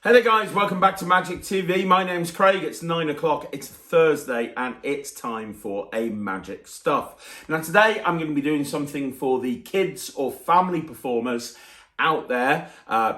Hey there guys, welcome back to Magic TV. My name's Craig, it's 9 o'clock, it's Thursday and it's time for a Magic Stuff. Now today I'm going to be doing something for the kids or family performers out there,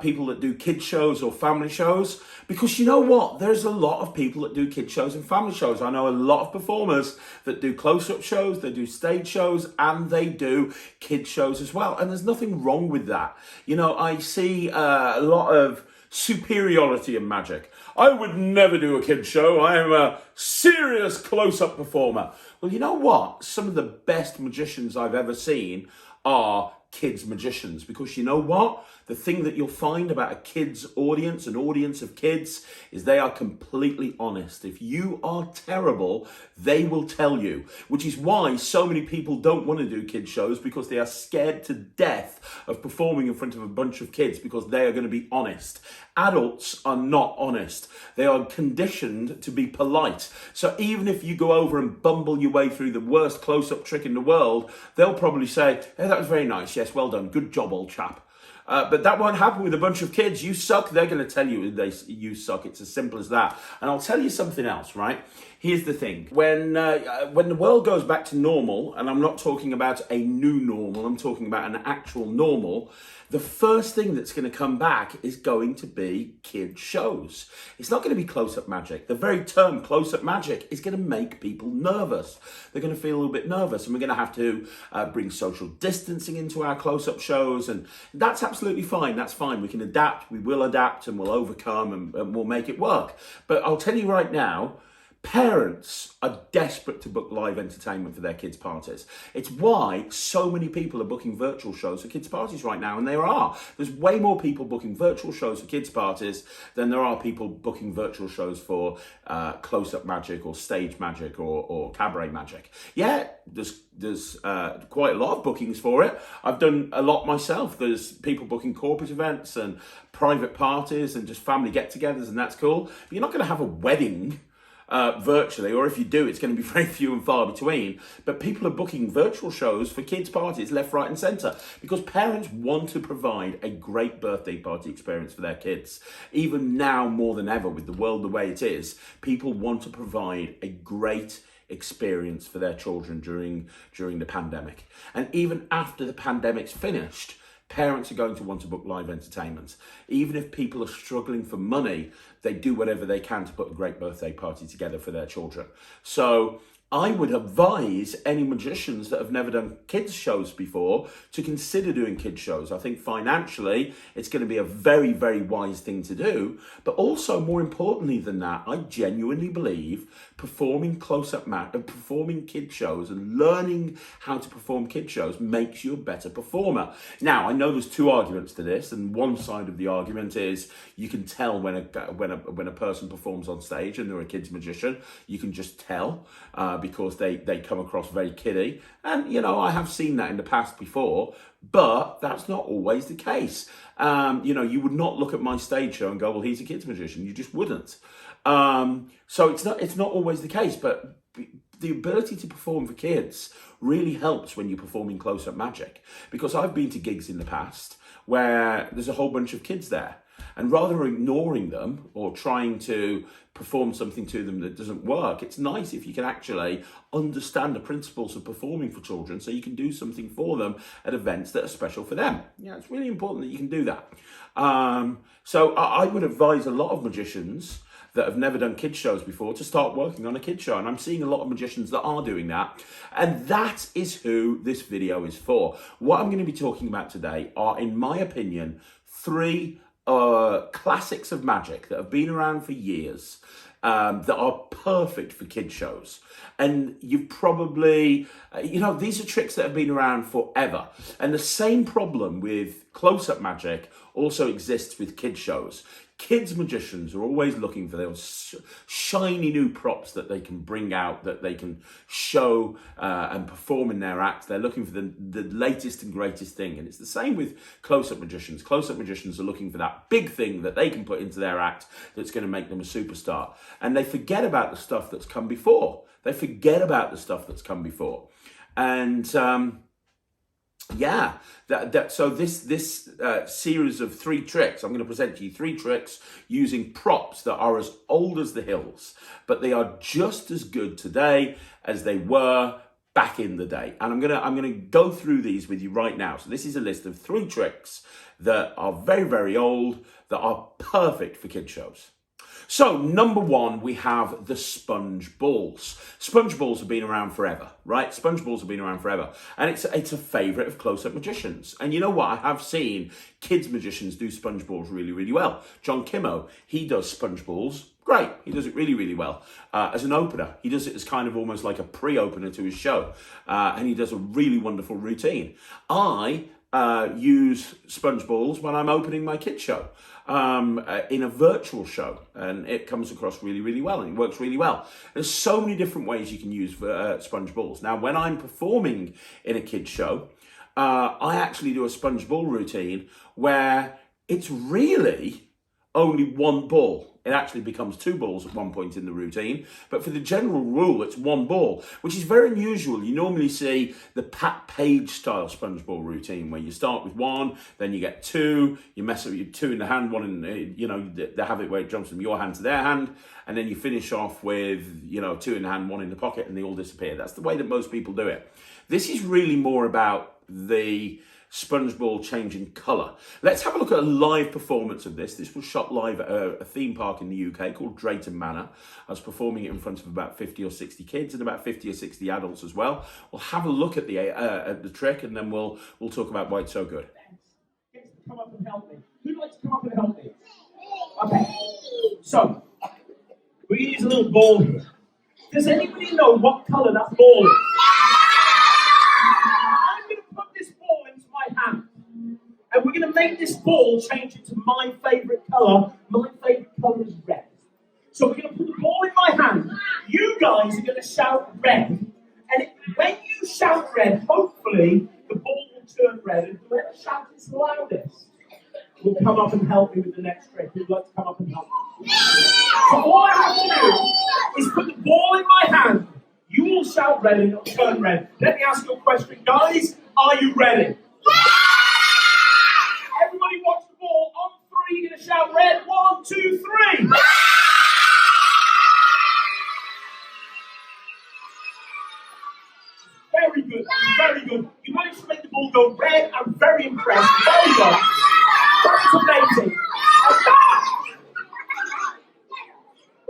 people that do kid shows or family shows, because you know what, there's a lot of people that do kid shows and family shows. I know a lot of performers that do close-up shows, they do stage shows, and they do kid shows as well, and there's nothing wrong with that. You know, I see a lot of superiority in magic. I would never do a kid show. I am a serious close-up performer. Well, you know what? Some of the best magicians I've ever seen are kids magicians, because you know what? The thing that you'll find about a kids audience, an audience of kids, is they are completely honest. If you are terrible, they will tell you, which is why so many people don't want to do kid shows, because they are scared to death of performing in front of a bunch of kids, because they are going to be honest. Adults are not honest. They are conditioned to be polite. So even if you go over and bumble your way through the worst close-up trick in the world, they'll probably say, hey, that was very nice. Yes, well done. Good job, old chap. But that won't happen with a bunch of kids. You suck, they're going to tell you you suck. It's as simple as that. And I'll tell you something else, right? Here's the thing. When the world goes back to normal, and I'm not talking about a new normal, I'm talking about an actual normal, the first thing that's going to come back is going to be kid shows. It's not going to be close-up magic. The very term close-up magic is going to make people nervous. They're going to feel a little bit nervous, and we're going to have to bring social distancing into our close-up shows, and that's absolutely fine. That's fine. We can adapt, we will adapt, and we'll overcome, and we'll make it work. But I'll tell you right now, parents are desperate to book live entertainment for their kids' parties. It's why so many people are booking virtual shows for kids' parties right now, and there are. There's way more people booking virtual shows for kids' parties than there are people booking virtual shows for close-up magic or stage magic or cabaret magic. Yeah, there's quite a lot of bookings for it. I've done a lot myself. There's people booking corporate events and private parties and just family get-togethers, and that's cool. But you're not going to have a wedding virtually, or if you do, it's going to be very few and far between. But people are booking virtual shows for kids' parties left, right and centre, because parents want to provide a great birthday party experience for their kids. Even now more than ever, with the world the way it is, people want to provide a great experience for their children during the pandemic. And even after the pandemic's finished, parents are going to want to book live entertainment. Even if people are struggling for money, they do whatever they can to put a great birthday party together for their children. So I would advise any magicians that have never done kids shows before to consider doing kids shows. I think financially, it's going to be a very, very wise thing to do. But also, more importantly than that, I genuinely believe performing performing kid shows and learning how to perform kid shows makes you a better performer. Now, I know there's two arguments to this, and one side of the argument is you can tell when a person performs on stage and they're a kid's magician. You can just tell because they come across very kiddie. And, you know, I have seen that in the past before, but that's not always the case. You know, you would not look at my stage show and go, well, he's a kid's magician. You just wouldn't. So it's not always the case, but the ability to perform for kids really helps when you're performing close-up magic, because I've been to gigs in the past where there's a whole bunch of kids there, and rather than ignoring them or trying to perform something to them that doesn't work, it's nice if you can actually understand the principles of performing for children so you can do something for them at events that are special for them. Yeah, it's really important that you can do that. So I would advise a lot of magicians that have never done kids shows before to start working on a kid show. And I'm seeing a lot of magicians that are doing that. And that is who this video is for. What I'm going to be talking about today are, in my opinion, three classics of magic that have been around for years that are perfect for kid shows. And you've probably, you know, these are tricks that have been around forever. And the same problem with close-up magic also exists with kid shows. Kids magicians are always looking for those shiny new props that they can bring out, that they can show and perform in their act. They're looking for the latest and greatest thing. And it's the same with close-up magicians. Close-up magicians are looking for that big thing that they can put into their act that's going to make them a superstar. And they forget about the stuff that's come before. They forget about the stuff that's come before. And Yeah, so this series of 3 tricks, I'm going to present to you 3 tricks using props that are as old as the hills, but they are just as good today as they were back in the day. And I'm gonna go through these with you right now. So this is a list of 3 tricks that are very, very old, that are perfect for kid shows. So, number 1, we have the sponge balls. Sponge balls have been around forever, right? Sponge balls have been around forever. And it's a favourite of close-up magicians. And you know what? I have seen kids magicians do sponge balls really, really well. John Kimmo, he does sponge balls. Great. He does it really, really well. As an opener, he does it as kind of almost like a pre-opener to his show. And he does a really wonderful routine. I use sponge balls when I'm opening my kids show in a virtual show, and it comes across really, really well, and it works really well. There's so many different ways you can use sponge balls. Now, when I'm performing in a kids show, I actually do a sponge ball routine where it's really only 1 ball. It actually becomes 2 balls at one point in the routine. But for the general rule, it's 1 ball, which is very unusual. You normally see the Pat Page style sponge ball routine where you start with 1, then you get 2, you mess up your 2 in the hand, 1 in, they have it where it jumps from your hand to their hand, and then you finish off with, 2 in the hand, 1 in the pocket, and they all disappear. That's the way that most people do it. This is really more about the sponge ball changing colour. Let's have a look at a live performance of this. This was shot live at a theme park in the UK called Drayton Manor. I was performing it in front of about 50 or 60 kids and about 50 or 60 adults as well. We'll have a look at the trick, and then we'll talk about why it's so good. Come up and help me. Who'd like to come up and help me? Okay. So, we're going to use a little ball here. Does anybody know what colour that ball is? And we're going to make this ball change into my favourite colour. My favourite colour is red. So we're going to put the ball in my hand. You guys are going to shout red. And when you shout red, hopefully the ball will turn red. And whoever shouts its loudest will come up and help me with the next trick. Who'd like to come up and help me? So all I have to do is put the ball in my hand. You will shout red and it'll turn red. Let me ask you a question. Guys, are you ready? Everybody watch the ball. On 3, you're going to shout red. 1, 2, 3. Very good. Very good. You managed to make the ball go red. I'm very impressed. Very good. That's amazing.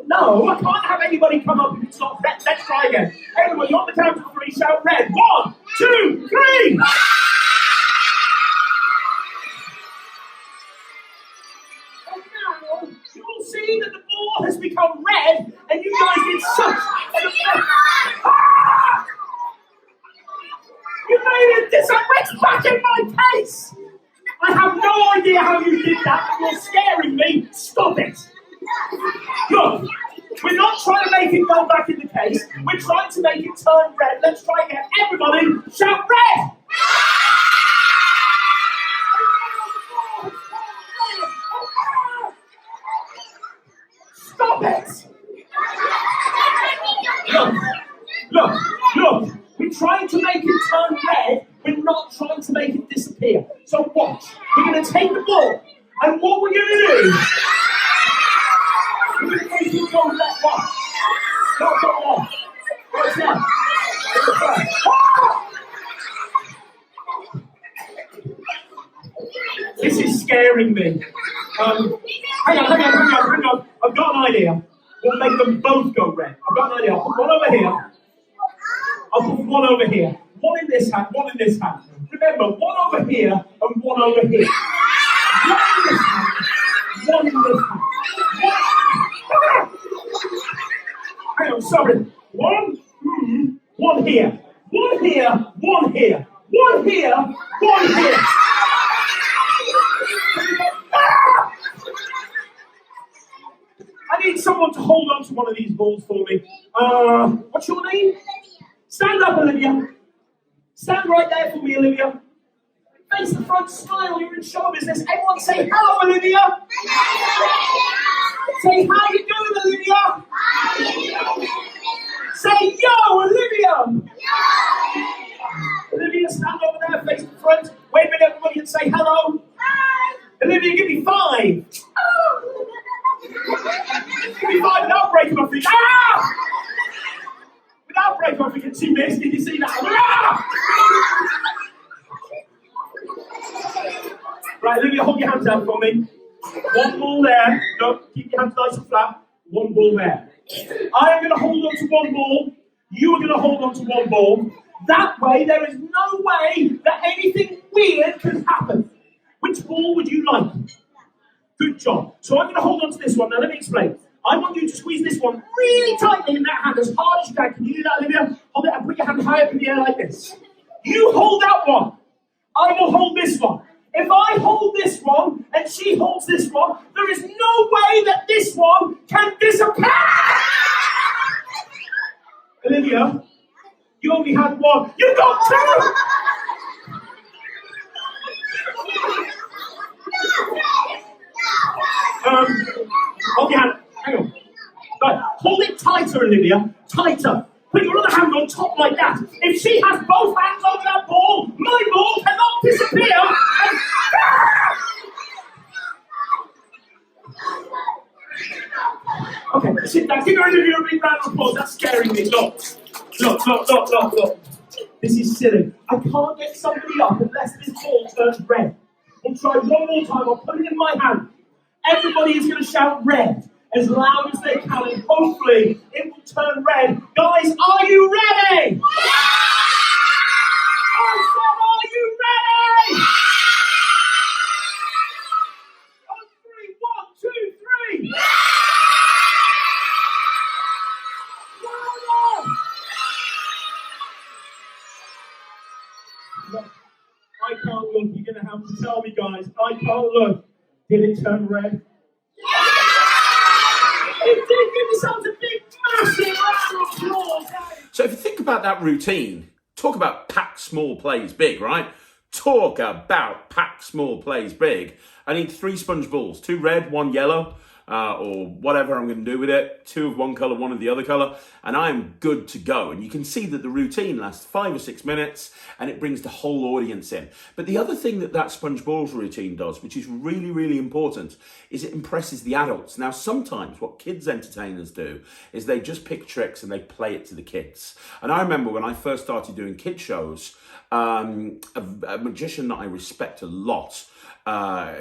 No, I can't have anybody come up if it's not red. Let's try again. Everybody on the count of 3, shout red. 1, 2, 3. You will see that the ball has become red, and you guys did such You made it! There's a red back in my case! I have no idea how you did that, but you're scaring me. Stop it! Look, we're not trying to make it go back in the case. We're trying to make it turn red. Let's try again. Everybody, shout red! Stop it! Look. We're trying to make it turn red. We're not trying to make it disappear. So watch. We're going to take the ball. And what we're going to do... We're going to make it go left one. Go on. Right now. This is scaring me. Hang on. I've got an idea. We'll make them both go red. I've got an idea. I'll put one over here. I'll put one over here. One in this hand, one in this hand. Remember, one over here and one over here. One in this hand, one in this hand. Hang on, sorry. One here. One here, one here. One here, one here. I need someone to hold on to one of these balls for me. What's your name? Stand up, Olivia. Stand right there for me, Olivia. Face the front, smile, you're in show business. Everyone say hello, Olivia. Say how you doing, Olivia. Say yo, Olivia. Olivia, stand over there, face the front. break off again. She missed. Did you see that? Ah! Right, Olivia, hold your hands out for me. One ball there. No, keep your hands nice and flat. One ball there. I am going to hold on to one ball. You are going to hold on to one ball. That way, there is no way that anything weird can happen. Which ball would you like? Good job. So I'm going to hold on to this one. Now, let me explain. I want you to squeeze this one really tightly in that hand, as hard as you can. Can you do that, Olivia? Hold it and put your hand high up in the air like this. You hold that one. I will hold this one. If I hold this one and she holds this one, there is no way that this one can disappear! Olivia, you only had one. You got two! Hold your hand. Hang on. Right, hold it tighter, Olivia. Tighter. Put your other hand on top like that. If she has both hands over that ball, my ball cannot disappear. Okay, sit down. Give Olivia a big round of applause. That's scaring me. Look. This is silly. I can't get somebody up unless this ball turns red. We'll try one more time. I'll put it in my hand. Everybody is going to shout red as loud as they can, and hopefully it will turn red. Guys, are you ready? I said, are you ready? On three, 1, 2, 3. Look, I can't look. You're going to have to tell me, guys. I can't look. Did it turn red? It did. Give yourselves a big, massive round of applause. So if you think about that routine, talk about pack small plays big, right? Talk about pack small plays big. I need 3 sponge balls, 2 red, 1 yellow, or whatever I'm going to do with it. 2 of one colour, 1 of the other colour, and I'm good to go. And you can see that the routine lasts 5 or 6 minutes, and it brings the whole audience in. But the other thing that sponge balls routine does, which is really, really important, is it impresses the adults. Now, sometimes what kids entertainers do is they just pick tricks and they play it to the kids. And I remember when I first started doing kid shows, a magician that I respect a lot,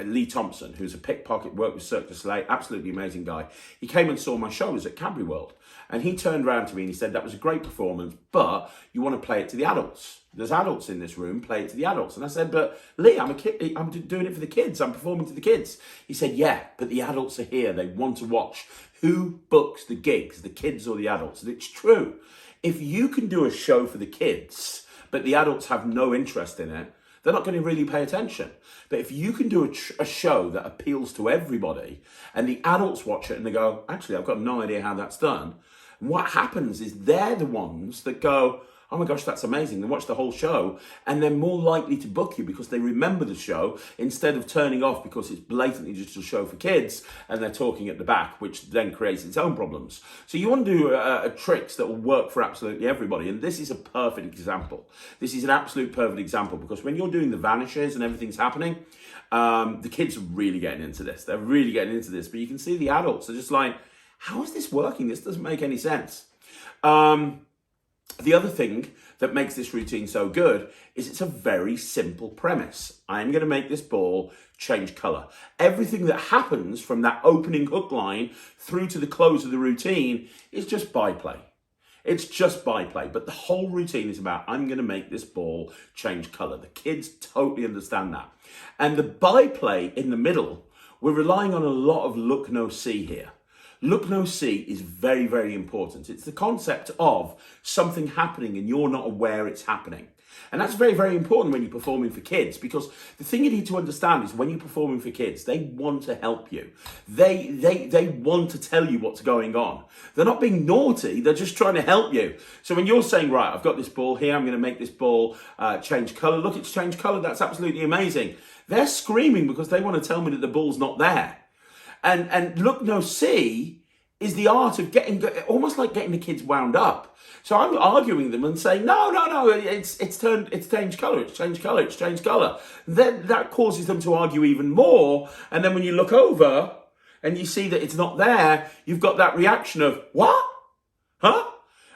Lee Thompson, who's a pickpocket, worked with Cirque du Soleil, absolutely amazing guy. He came and saw my shows at Cadbury World, and he turned around to me and he said, that was a great performance, but you want to play it to the adults. There's adults in this room, play it to the adults. And I said, but Lee, I'm a kid, I'm doing it for the kids, I'm performing to the kids. He said, yeah, but the adults are here, they want to watch. Who books the gigs, the kids or the adults? And it's true. If you can do a show for the kids, but the adults have no interest in it, they're not going to really pay attention. But if you can do a show that appeals to everybody and the adults watch it and they go, actually, I've got no idea how that's done. What happens is they're the ones that go, oh my gosh, that's amazing. They watch the whole show and they're more likely to book you because they remember the show instead of turning off because it's blatantly just a show for kids and they're talking at the back, which then creates its own problems. So you want to do tricks that will work for absolutely everybody. And this is a perfect example. This is an absolute perfect example because when you're doing the vanishes and everything's happening, the kids are really getting into this. They're really getting into this. But you can see the adults are just like, how is this working? This doesn't make any sense. The other thing that makes this routine so good is it's a very simple premise. I'm going to make this ball change colour. Everything that happens from that opening hook line through to the close of the routine is just byplay. It's just byplay, but the whole routine is about, I'm going to make this ball change colour. The kids totally understand that. And the byplay in the middle, we're relying on a lot of look, no, see here. Look, no, see is very, very important. It's the concept of something happening and you're not aware it's happening. And that's very, very important when you're performing for kids because the thing you need to understand is when you're performing for kids, they want to help you. They want to tell you what's going on. They're not being naughty, they're just trying to help you. So when you're saying, right, I've got this ball here, I'm going to make this ball change colour. Look, it's changed colour, that's absolutely amazing. They're screaming because they want to tell me that the ball's not there. And look, no, see is the art of getting, almost like getting the kids wound up. So I'm arguing them and saying, no, it's changed colour. Then that causes them to argue even more. And then when you look over and you see that it's not there, you've got that reaction of, what? Huh?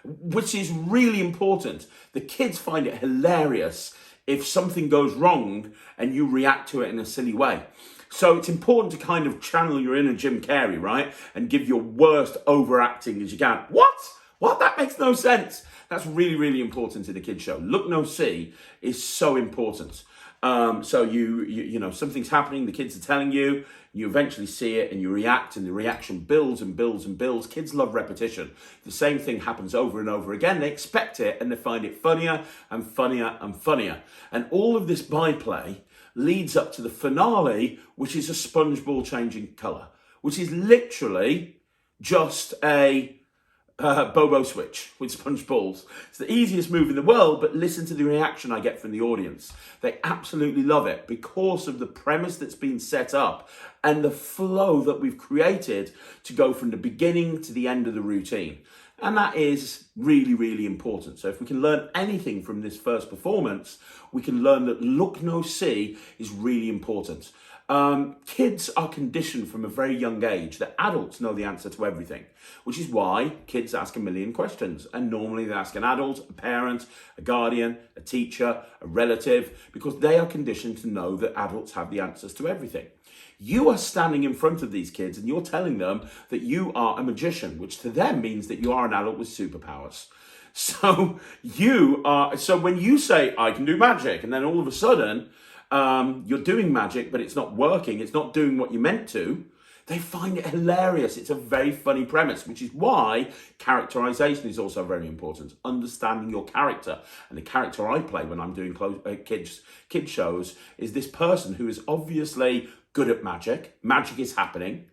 which is really important. The kids find it hilarious if something goes wrong and you react to it in a silly way. So it's important to kind of channel your inner Jim Carrey, right? And give your worst overacting as you can. What? That makes no sense. That's really, really important in a kid's show. Look, no, see is so important. So you know, something's happening, the kids are telling you, you eventually see it and you react, and the reaction builds and builds and builds. Kids love repetition. The same thing happens over and over again. They expect it and they find it funnier and funnier and funnier. And all of this byplay leads up to the finale, which is a sponge ball changing colour, which is literally just a Bobo switch with sponge balls. It's the easiest move in the world, but listen to the reaction I get from the audience. They absolutely love it because of the premise that's been set up and the flow that we've created to go from the beginning to the end of the routine. And that is really, really important. So if we can learn anything from this first performance, we can learn that look, no, see is really important. Kids are conditioned from a very young age that adults know the answer to everything, which is why kids ask a million questions. And normally they ask an adult, a parent, a guardian, a teacher, a relative, because they are conditioned to know that adults have the answers to everything. You are standing in front of these kids and you're telling them that you are a magician, which to them means that you are an adult with superpowers. So when you say, I can do magic, and then all of a sudden, you're doing magic, but it's not working, it's not doing what you meant to, they find it hilarious. It's a very funny premise, which is why characterization is also very important. Understanding your character. And the character I play when I'm doing kids shows is this person who is obviously good at magic. Magic is happening,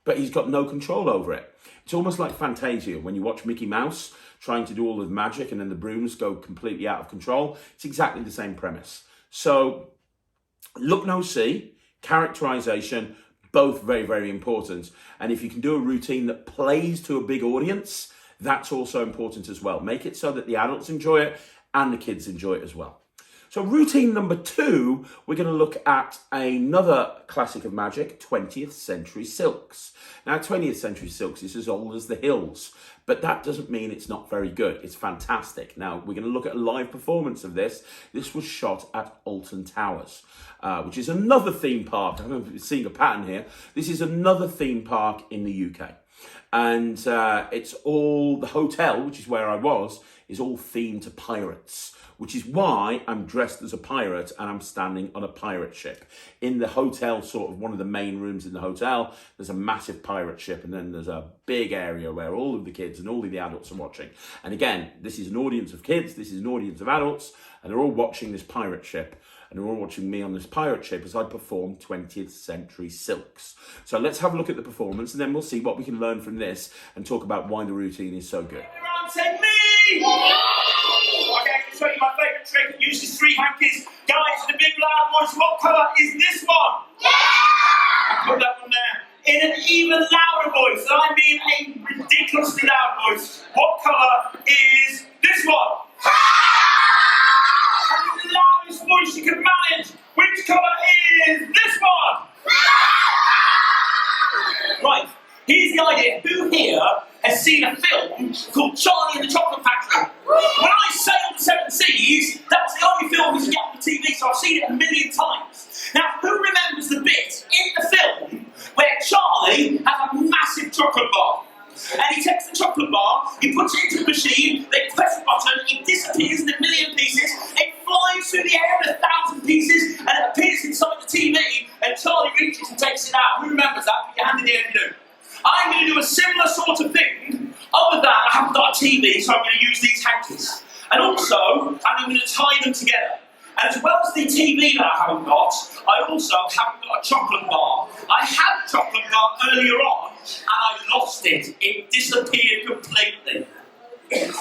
but he's got no control over it. It's almost like Fantasia when you watch Mickey Mouse trying to do all of the magic and then the brooms go completely out of control. It's exactly the same premise. So look, no, see, characterization, both very, very important. And if you can do a routine that plays to a big audience, that's also important as well. Make it so that the adults enjoy it and the kids enjoy it as well. So routine number 2, we're going to look at another classic of magic, 20th Century Silks. Now, 20th Century Silks is as old as the hills, but that doesn't mean it's not very good. It's fantastic. Now, we're going to look at a live performance of this. This was shot at Alton Towers, which is another theme park. I'm seeing a pattern here. This is another theme park in the UK. And it's all, the hotel, which is where I was, is all themed to pirates, which is why I'm dressed as a pirate and I'm standing on a pirate ship. In the hotel, sort of one of the main rooms in the hotel, there's a massive pirate ship, and then there's a big area where all of the kids and all of the adults are watching. And again, this is an audience of kids, this is an audience of adults, and they're all watching this pirate ship. And they're all watching me on this pirate ship as I perform 20th Century Silks. So let's have a look at the performance, and then we'll see what we can learn from this and talk about why the routine is so good. Everyone say me! Okay, I can show you my favourite trick. It uses 3 hankies. Guys, the big loud voice, what colour is this one? Yeah! I put that one there. In an even louder voice, and I mean a ridiculously loud voice. What colour is this one? And the loudest voice you can manage. Which colour is this one? Right, here's the idea. Who here has seen a film called Charlie and the Chocolate Factory? When I sailed the 7 seas, that was the only film we could get on the TV, so I've seen it a million times. Now, who remembers the bit in the film where Charlie has a massive chocolate bar? And he takes the chocolate bar, he puts it into the machine, they press the button, it disappears in a million pieces, it flies through the air in 1,000 pieces, and it appears inside the TV, and Charlie reaches and takes it out. Who remembers that? Put your hand in the air if you do. I'm going to do a similar sort of thing. Other than that, I haven't got a TV, so I'm going to use these hankies. And also, I'm going to tie them together. And as well as the TV that I haven't got, I also haven't got a chocolate bar. I had a chocolate bar earlier on, and I lost it. It disappeared completely. No, it's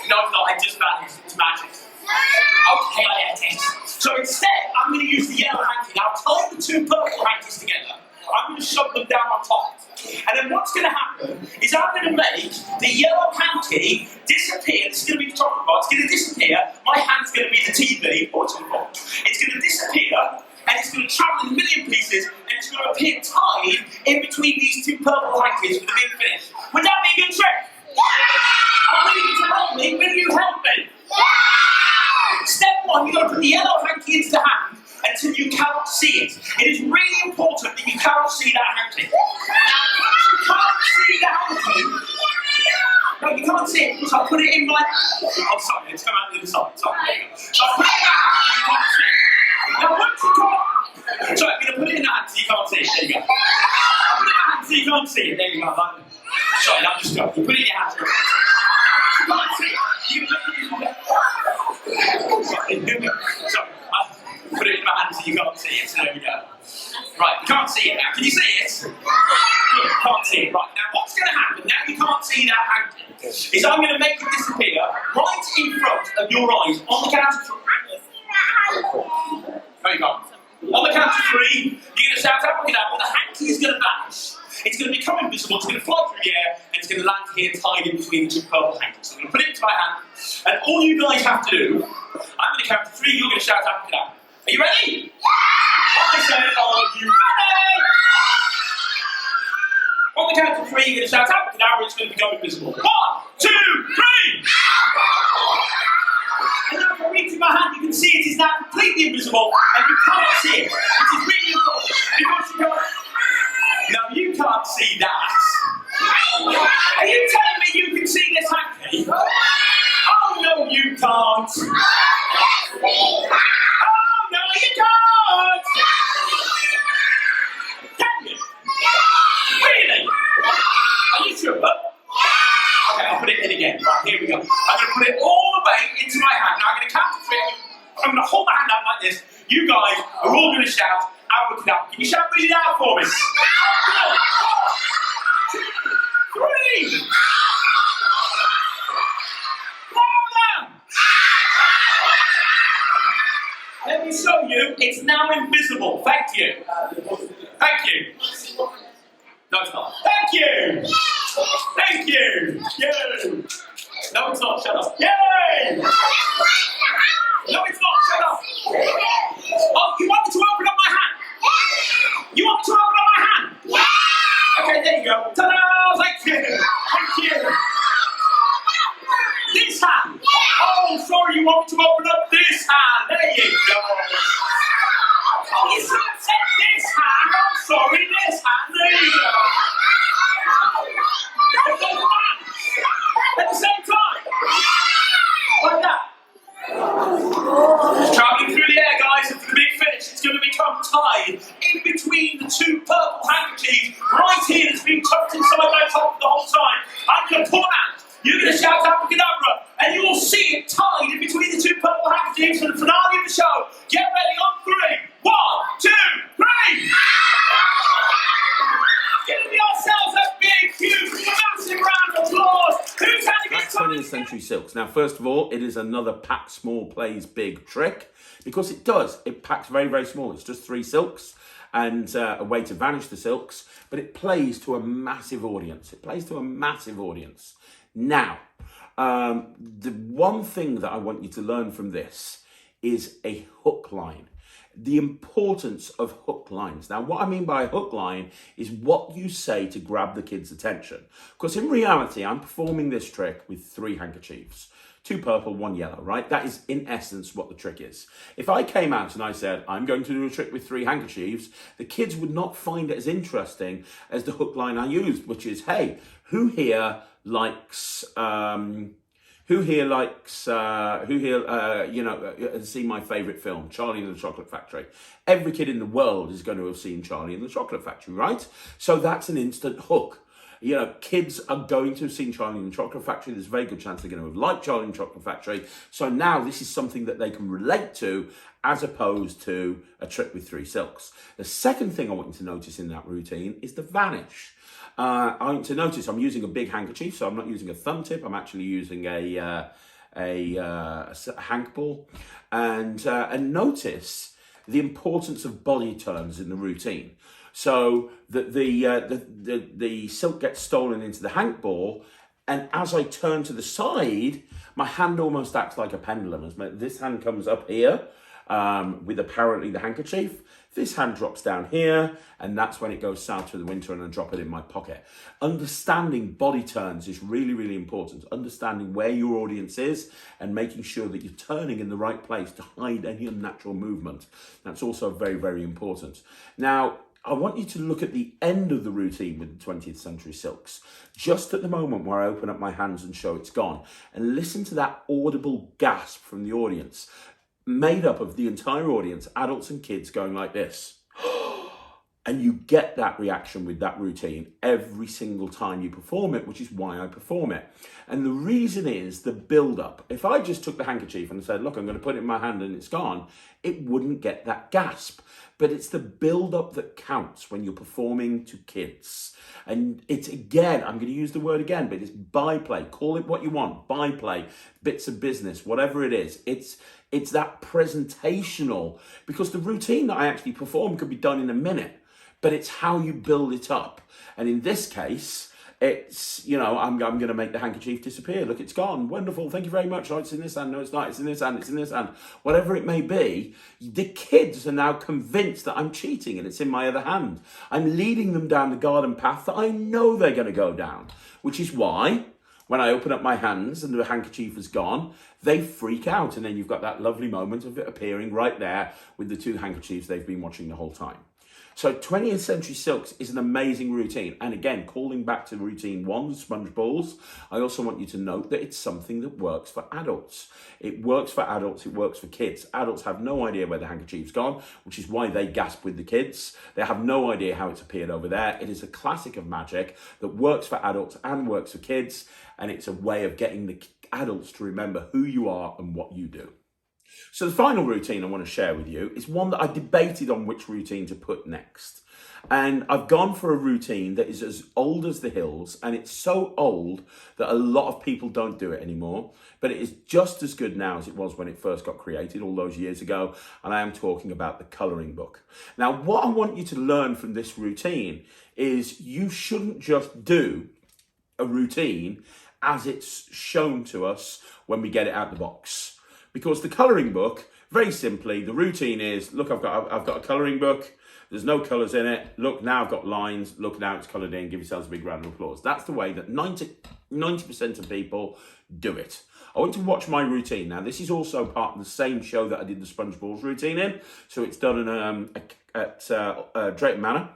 not. It just vanished. It's magic. Okay, I had it. So instead, I'm going to use the yellow hanky. Now, tie the 2 purple hankies together. I'm going to shove them down on top. And then what's going to happen is I'm going to make the yellow hanky disappear. This is going to be the chocolate bar. It's going to disappear. My hand's going to be the TV. Or it's going to disappear, and it's going to travel in a million pieces, and it's going to appear tied in between these 2 purple hankies for the big finish. Would that be a good trick? Yeah! need to help me. Will you help me? Step one, you've got to put the yellow hanky into the hand until you cannot see it. It is really important that you cannot see that hanky. Now, you can't see the hanky. No, you can't see it. So I put it in my... Oh, sorry, it's come out the other side. Sorry. So I put it in my hand so you can't see it. Now, once you can't... Sorry, I'm going to put it in the hand so you can't see it. There you go. I put it in the hand so you can't see it. There you go. Sorry, I'm just going. You put it in your hand so you can't see it. You put it in your hand. Sorry, I put it in my hand so you can't see it. So there we go. Right, you can't see it now. Can you see it? Good, can't see it. Right, now what's going to happen now you can't see that hanky is I'm going to make it disappear right in front of your eyes on the count of three. There you go. On the count of three, you're going to shout out, look it out, but the hanky is going to vanish. It's going to become invisible, it's going to fly through the air, and it's going to land here tied in between the two purple hankies. So I'm going to put it into my hand, and all you guys have to do, I'm going to count to three, you're going to shout out, look it out. Are you ready? I said, are you ready? On the count of three, you're going to shout out, and now it's going to become invisible. 1, 2, 3! And now if I reach in my hand, you can see it is now completely invisible, and you can't see it, which is really important, because you can't... No, you can't see that. Are you telling me you can see this hanky? Oh, no, you can't. Oh, no, you can't. Can you? Really? Are you sure? Okay, I'll put it in again. Right, here we go. I'm going to put it all the way into my hand. Now I'm going to count to three. I'm going to hold my hand out like this. You guys are all going to shout, abracadabra. Can you shout really loud for me? 1, 2, 3. Louder. Let me show you. It's now invisible. Thank you. Thank you. No, it's not. Thank you. Thank you. Yay. No, it's not. Shut up. Yay. No, it's not. Shut up. Oh, you want me to open up my hand? You want me to open up my hand? Okay, there you go. Ta-da! Thank you. Thank you. This hand. Oh, sorry, you want me to open up this hand? There you go. Oh, you should have said this hand. I'm sorry, this hand. There you go. Both hands. At the same time. Like that. Travelling through the air, guys, and for the big finish, it's going to become tied in between the two purple handkerchiefs right here that's been tucked inside my top the whole time. I'm going to pull it out. You're going to shout abracadabra, and you will see it tied in between the two purple handkerchiefs for the finale of the show. Get ready on 3. 1, 2, 3. Giving ourselves a big, huge, massive round of applause. Who's had a good That's 20th Century Silks. Now, first of all, it is another pack small plays big trick because it does. It packs very, very small. It's just 3 silks and a way to vanish the silks, but it plays to a massive audience. It plays to a massive audience. Now, the one thing that I want you to learn from this is a hook line. The importance of hook lines. Now, what I mean by a hook line is what you say to grab the kid's attention. Because in reality, I'm performing this trick with 3 handkerchiefs. 2 purple, 1 yellow, right? That is in essence what the trick is. If I came out and I said, I'm going to do a trick with 3 handkerchiefs, the kids would not find it as interesting as the hook line I used, which is, hey, who here likes seen my favourite film, Charlie and the Chocolate Factory? Every kid in the world is going to have seen Charlie and the Chocolate Factory, right? So that's an instant hook. You know, kids are going to have seen Charlie and the Chocolate Factory. There's a very good chance they're going to have liked Charlie and the Chocolate Factory. So now this is something that they can relate to as opposed to a trick with 3 silks. The second thing I want you to notice in that routine is the vanish. I want you to notice I'm using a big handkerchief, so I'm not using a thumb tip. I'm actually using a hank ball. And notice the importance of body turns in the routine. So that the silk gets stolen into the hank ball, and as I turn to the side, my hand almost acts like a pendulum. This hand comes up here, with apparently the handkerchief. This hand drops down here, and that's when it goes south for the winter, and I drop it in my pocket. Understanding body turns is really, really important. Understanding where your audience is and making sure that you're turning in the right place to hide any unnatural movement. That's also very, very important. Now, I want you to look at the end of the routine with the 20th Century Silks, just at the moment where I open up my hands and show it's gone, and listen to that audible gasp from the audience, made up of the entire audience, adults and kids, going like this. And you get that reaction with that routine every single time you perform it, which is why I perform it. And the reason is the build-up. If I just took the handkerchief and said, look, I'm going to put it in my hand and it's gone, it wouldn't get that gasp. But it's the build-up that counts when you're performing to kids. And it's, again, I'm going to use the word again, but it's byplay. Call it what you want. Byplay, bits of business, whatever it is. It's that presentational, because the routine that I actually perform could be done in a minute, but it's how you build it up. And in this case, it's, you know, I'm going to make the handkerchief disappear. Look, it's gone. Wonderful. Thank you very much. Oh, it's in this hand. No, it's not. It's in this hand. It's in this hand. Whatever it may be, the kids are now convinced that I'm cheating and it's in my other hand. I'm leading them down the garden path that I know they're going to go down, which is why when I open up my hands and the handkerchief is gone, they freak out. And then you've got that lovely moment of it appearing right there with the two handkerchiefs they've been watching the whole time. So 20th Century Silks is an amazing routine. And again, calling back to routine one, the sponge balls, I also want you to note that it's something that works for adults. It works for adults, it works for kids. Adults have no idea where the handkerchief's gone, which is why they gasp with the kids. They have no idea how it's appeared over there. It is a classic of magic that works for adults and works for kids. And it's a way of getting the adults to remember who you are and what you do. So the final routine I want to share with you is one that I debated on which routine to put next. And I've gone for a routine that is as old as the hills, and it's so old that a lot of people don't do it anymore, but it is just as good now as it was when it first got created all those years ago, and I am talking about the colouring book. Now, what I want you to learn from this routine is you shouldn't just do a routine as it's shown to us when we get it out the box. Because the colouring book, very simply, the routine is, look, I've got a colouring book. There's no colours in it. Look, now I've got lines. Look, now it's coloured in. Give yourselves a big round of applause. That's the way that 90% of people do it. I want to watch my routine. Now, this is also part of the same show that I did the SpongeBalls routine in. So it's done at Drayton Manor.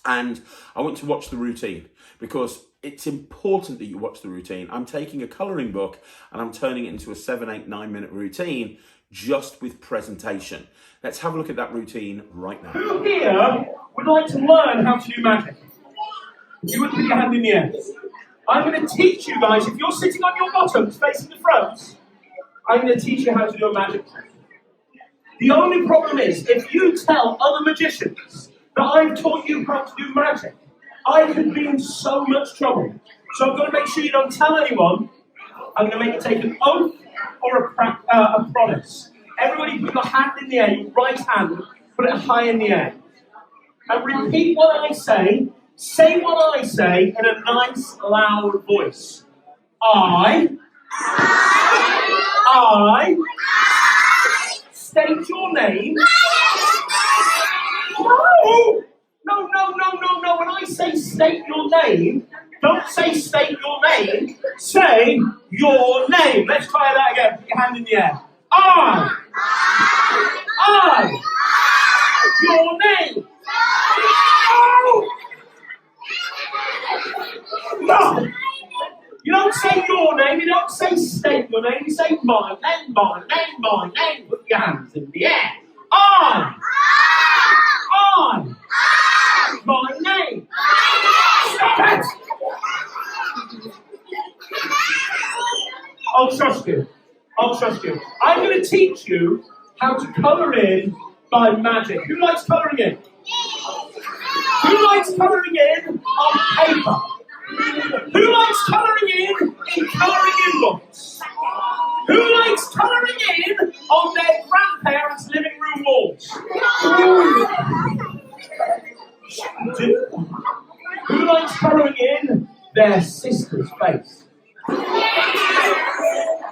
And I want to watch the routine because it's important that you watch the routine. I'm taking a colouring book and I'm turning it into a 7, 8, 9 minute routine just with presentation. Let's have a look at that routine right now. Who here would like to learn how to do magic? You would put your hand in the air. I'm going to teach you guys, if you're sitting on your bottoms facing the front, I'm going to teach you how to do a magic trick. The only problem is, if you tell other magicians that I've taught you how to do magic, I could be in so much trouble. So I've got to make sure you don't tell anyone. I'm going to make you take an oath or a promise. Everybody put your hand in the air, your right hand, put it high in the air. And repeat what I say what I say in a nice, loud voice. I state your name. No. When I say state your name, don't say state your name. Say your name. Let's try that again. Put your hand in the air. I. Your name. No. You don't say your name. You don't say state your name. You say my name. Put your hands in the air. I. My name. Stop it. I'll trust you. I'm going to teach you how to colour in by magic. Who likes colouring in? Who likes colouring in on paper? Who likes colouring in colouring in books? Who likes colouring in on their grandparents' living room walls? Who likes colouring in their sister's face?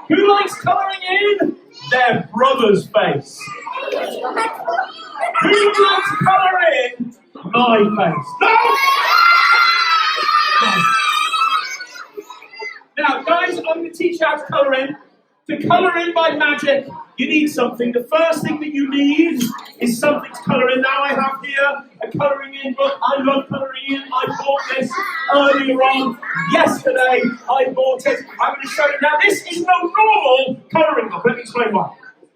Who likes colouring in their brother's face? Who would like to colour in my face? No! Now, guys, I'm going to teach you how to colour in. To colour in by magic, you need something. The first thing that you need is something to colour in. Now I have here a colouring in book. I love colouring in. I bought this earlier on. Yesterday, I bought it. I'm going to show you. Now, this is no normal colouring book. Let me explain why.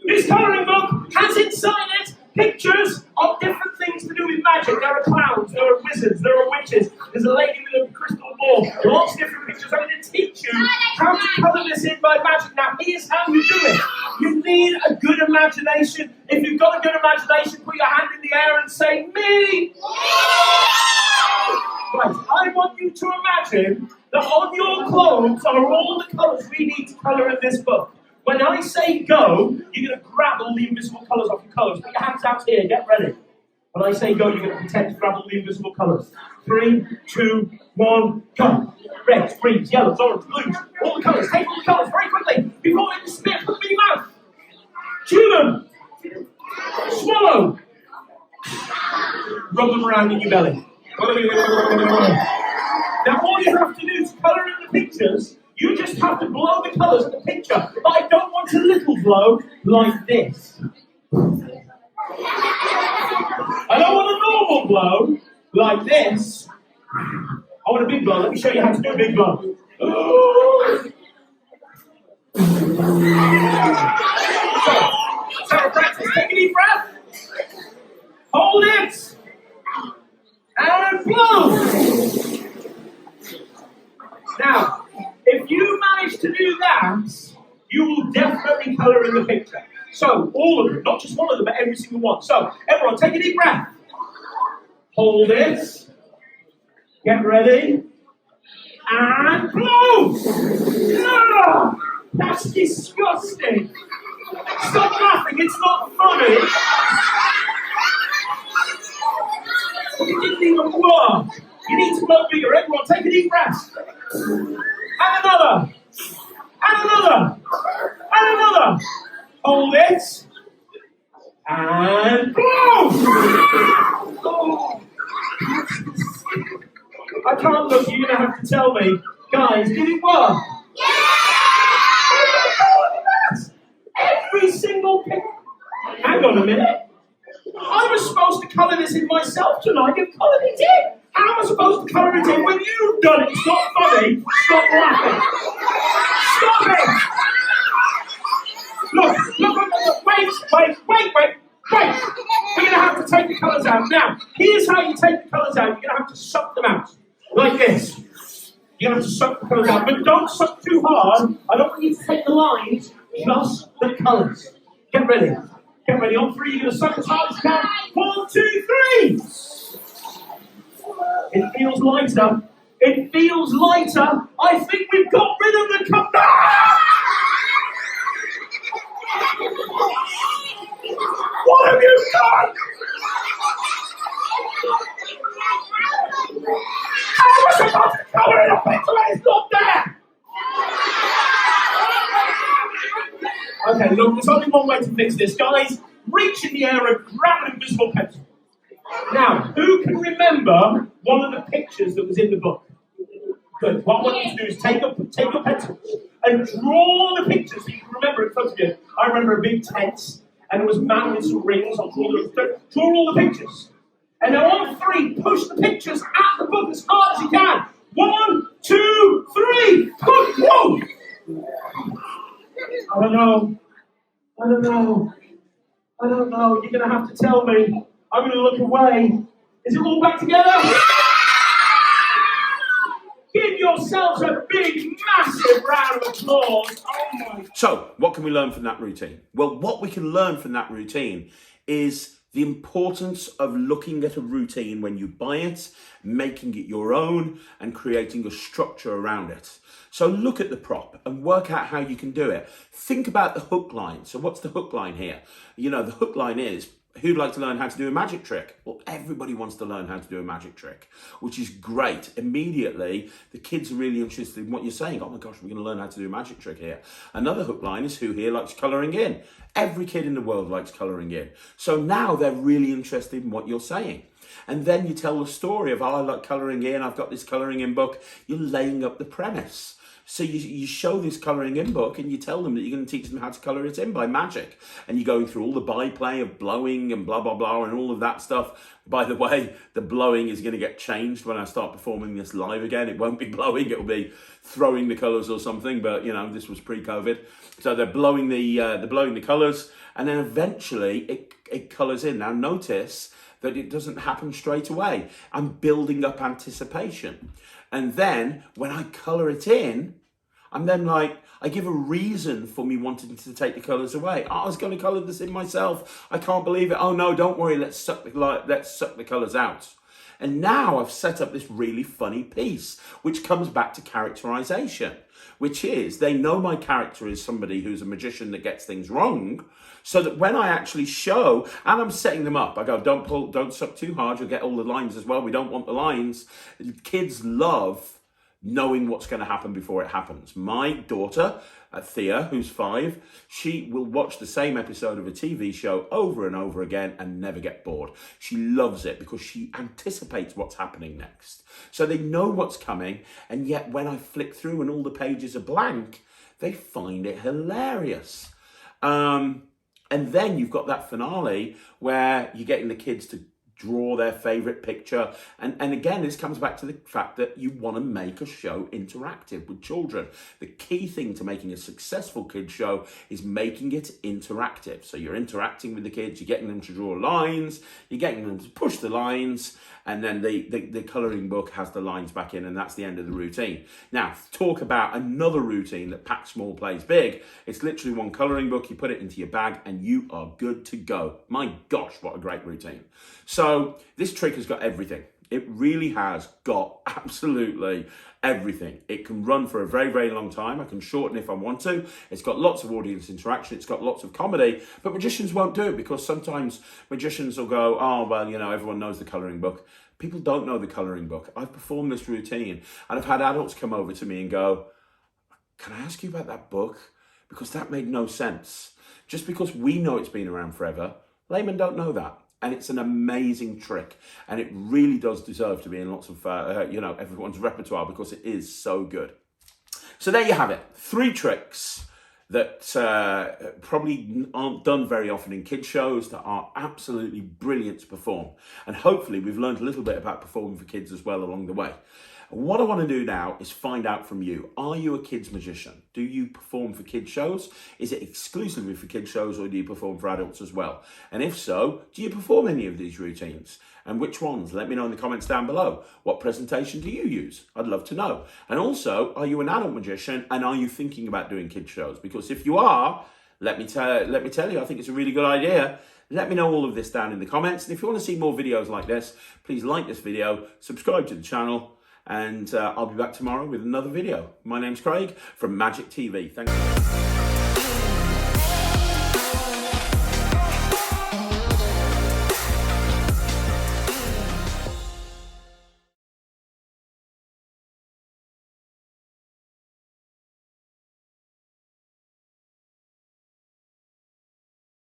This colouring book has inside it pictures of different things to do with magic. There are clowns, there are wizards, there are witches, there's a lady with a crystal ball, lots of different pictures. I'm going to teach you how to colour this in by magic. Now, here's how you do it. You need a good imagination. If you've got a good imagination, put your hand in the air and say, me! Right, I want you to imagine that on your clothes are all the colours we need to colour in this book. When I say go, you're going to grab all the invisible colours off your colours. Put your hands out here, get ready. When I say go, you're going to pretend to grab all the invisible colours. 3, 2, 1, go. Reds, greens, yellows, orange, blues, all the colours. Take all the colours very quickly before they disappear. Put them in your mouth. Chew them. Swallow. Rub them around in your belly. Now, all you have to do to colour in the pictures, you just have to blow the colours of the picture. But I don't want a little blow like this. I don't want a normal blow like this. I want a big blow. Let me show you how to do a big blow. So practice. Take a deep breath. Hold it. And blow. Now, if you manage to do that, you will definitely colour in the picture. So, all of them, not just one of them, but every single one. So, everyone, take a deep breath. Hold it. Get ready. And blow! Ah, that's disgusting. Stop laughing, it's not funny. It didn't even work. You need to blow bigger. Everyone, take a deep breath. And another. And another. And another. Hold it. And blow! Oh. I can't look, you're going to have to tell me. Guys, did it work? Yeah! Every single picture. Hang on a minute. I was supposed to colour this in myself tonight. You've coloured it in. How am I supposed to colour it in when you've done it? It's not funny. Stop laughing. Stop it. Look. Wait. We're going to have to take the colours out. Now, here's how you take the colours out. You're going to have to suck them out. Like this. You're going to have to suck the colours out. But don't suck too hard. I don't want you to take the lines, just the colours. Get ready. Get ready. On 3, you're going to suck as hard as you can. 1, 2, 3. It feels lighter. It feels lighter. I think we've got rid of the cup. What have you done? I was supposed to colour it up until it's not there. Okay, look, there's only one way to fix this. Guys, reach in the air and grab an invisible pencil. Now, who can remember one of the pictures that was in the book? Good. What I want you to do is take your pencils and draw the pictures so you can remember in front of you. I remember a big tent, and it was man with some rings. I'll draw all the pictures. And now on 3, push the pictures at the book as hard as you can. 1, 2, 3, push. Whoa! I don't know. You're going to have to tell me. I'm going to look away. Is it all back together? Give yourselves a big, massive round of applause. Oh my. So, what can we learn from that routine? Well, what we can learn from that routine is the importance of looking at a routine when you buy it, making it your own, and creating a structure around it. So look at the prop and work out how you can do it. Think about the hook line. So what's the hook line here? You know, the hook line is who'd like to learn how to do a magic trick? Well, everybody wants to learn how to do a magic trick, which is great. Immediately, the kids are really interested in what you're saying. Oh my gosh, we're going to learn how to do a magic trick here. Another hook line is, who here likes colouring in? Every kid in the world likes colouring in. So now they're really interested in what you're saying. And then you tell the story of, oh, I like colouring in, I've got this colouring in book. You're laying up the premise. So you show this colouring in book and you tell them that you're going to teach them how to colour it in by magic. And you're going through all the byplay of blowing and blah, blah, blah, and all of that stuff. By the way, the blowing is going to get changed when I start performing this live again. It won't be blowing, it'll be throwing the colours or something. But, you know, this was pre-COVID. So they're blowing the colours, and then eventually it colours in. Now notice that it doesn't happen straight away. I'm building up anticipation. And then when I colour it in, I'm then like, I give a reason for me wanting to take the colours away. Oh, I was going to colour this in myself. I can't believe it. Oh no, don't worry. Let's suck the colours out. And now I've set up this really funny piece, which comes back to characterisation, which is they know my character is somebody who's a magician that gets things wrong, so that when I actually show, and I'm setting them up, I go, don't suck too hard. You'll get all the lines as well. We don't want the lines. Kids love knowing what's going to happen before it happens. My daughter, Thea, who's 5, she will watch the same episode of a TV show over and over again and never get bored. She loves it because she anticipates what's happening next. So they know what's coming, and yet when I flick through and all the pages are blank, they find it hilarious. And then you've got that finale where you're getting the kids to draw their favourite picture. And again, this comes back to the fact that you want to make a show interactive with children. The key thing to making a successful kids show is making it interactive. So you're interacting with the kids, you're getting them to draw lines, you're getting them to push the lines, and then the colouring book has the lines back in, and that's the end of the routine. Now, talk about another routine that Pack Small Plays Big. It's literally one colouring book, you put it into your bag, and you are good to go. My gosh, what a great routine. So this trick has got everything. It really has got absolutely everything. It can run for a very, very long time. I can shorten if I want to. It's got lots of audience interaction. It's got lots of comedy, but magicians won't do it because sometimes magicians will go, oh, well, you know, everyone knows the colouring book. People don't know the colouring book. I've performed this routine and I've had adults come over to me and go, can I ask you about that book? Because that made no sense. Just because we know it's been around forever, laymen don't know that. And it's an amazing trick, and it really does deserve to be in lots of, everyone's repertoire because it is so good. So there you have it. 3 tricks that probably aren't done very often in kids shows that are absolutely brilliant to perform. And hopefully we've learned a little bit about performing for kids as well along the way. What I want to do now is find out from you. Are you a kids magician? Do you perform for kids shows? Is it exclusively for kids shows, or do you perform for adults as well? And if so, do you perform any of these routines? And which ones? Let me know in the comments down below. What presentation do you use? I'd love to know. And also, are you an adult magician, and are you thinking about doing kids shows? Because if you are, let me tell you, I think it's a really good idea. Let me know all of this down in the comments. And if you want to see more videos like this, please like this video, subscribe to the channel, and I'll be back tomorrow with another video. My name's Craig from Magic TV. Thank you.